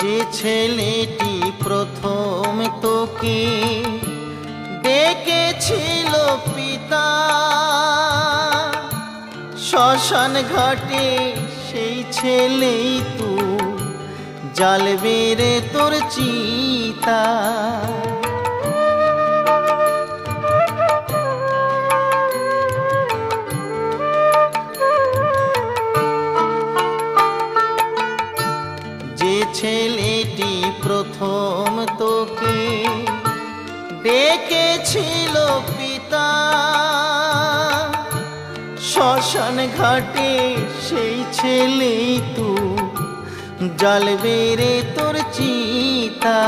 যে ছেলেটি প্রথম তোকে ডেকেছিল পিতা, শ্মশান ঘাটে সেই ছেলেই তুই, জ্বালবে রে তোর চিতা। যে ছেলেটি প্রথম তোকে ডেকেছিল পিতা, শ্মশান ঘাটে সেই ছেলেই তুই, জ্বালবে রে তোর চিতা।